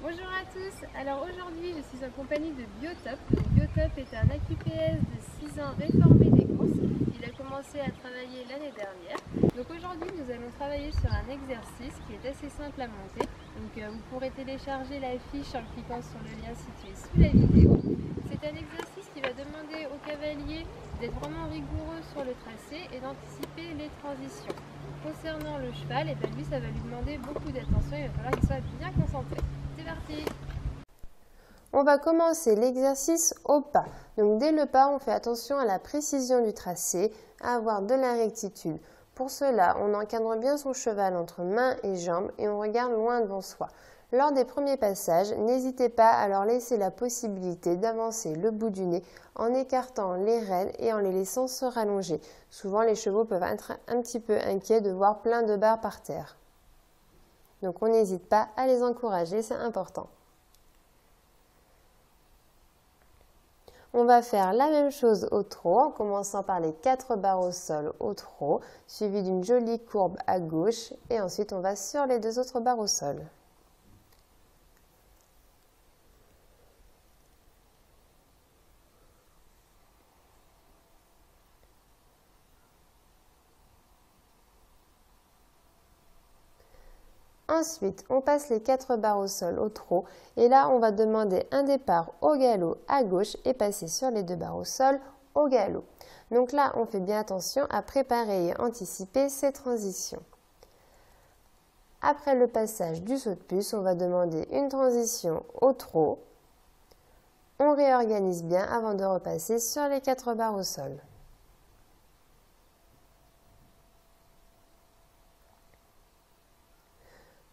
Bonjour à tous, alors aujourd'hui je suis en compagnie de Biotop. Biotop est un AQPS de 6 ans réformé des courses. Il a commencé à travailler l'année dernière. Donc aujourd'hui nous allons travailler sur un exercice qui est assez simple à monter. Donc vous pourrez télécharger la fiche en cliquant sur le lien situé sous la vidéo. C'est un exercice qui va demander au cavalier d'être vraiment rigoureux sur le tracé et d'anticiper les transitions. Concernant le cheval, lui ça va lui demander beaucoup d'attention, il va falloir qu'il soit bien concentré. C'est parti! On va commencer l'exercice au pas. Donc dès le pas, on fait attention à la précision du tracé, à avoir de la rectitude. Pour cela, on encadre bien son cheval entre mains et jambes et on regarde loin devant soi. Lors des premiers passages, n'hésitez pas à leur laisser la possibilité d'avancer le bout du nez en écartant les rênes et en les laissant se rallonger. Souvent, les chevaux peuvent être un petit peu inquiets de voir plein de barres par terre. Donc on n'hésite pas à les encourager, c'est important. On va faire la même chose au trot, en commençant par les 4 barres au sol au trot, suivi d'une jolie courbe à gauche, et ensuite on va sur les 2 autres barres au sol. Ensuite, on passe les 4 barres au sol au trot et là, on va demander un départ au galop à gauche et passer sur les 2 barres au sol au galop. Donc là, on fait bien attention à préparer et anticiper ces transitions. Après le passage du saut de puce, on va demander une transition au trot. On réorganise bien avant de repasser sur les 4 barres au sol.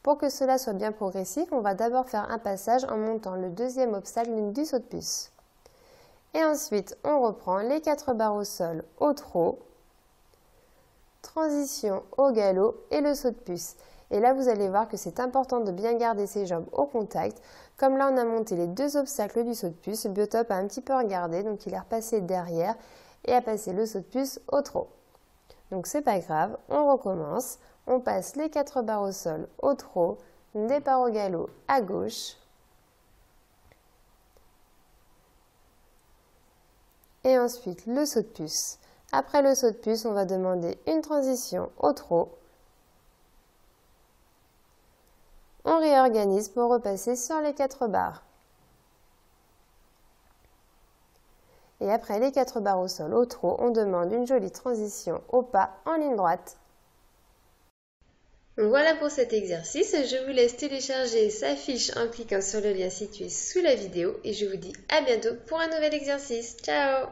Pour que cela soit bien progressif, on va d'abord faire un passage en montant le 2e obstacle du saut de puce. Et ensuite, on reprend les 4 barres au sol au trot, transition au galop et le saut de puce. Et là, vous allez voir que c'est important de bien garder ses jambes au contact. Comme là, on a monté les 2 obstacles du saut de puce, Biotop a un petit peu regardé, donc il est repassé derrière et a passé le saut de puce au trot. Donc c'est pas grave, on recommence. On passe les 4 barres au sol au trot, départ au galop à gauche. Et ensuite le saut de puce. Après le saut de puce, on va demander une transition au trot. On réorganise pour repasser sur les 4 barres. Et après les 4 barres au sol au trot, on demande une jolie transition au pas en ligne droite. Voilà pour cet exercice, je vous laisse télécharger sa fiche en cliquant sur le lien situé sous la vidéo et je vous dis à bientôt pour un nouvel exercice. Ciao!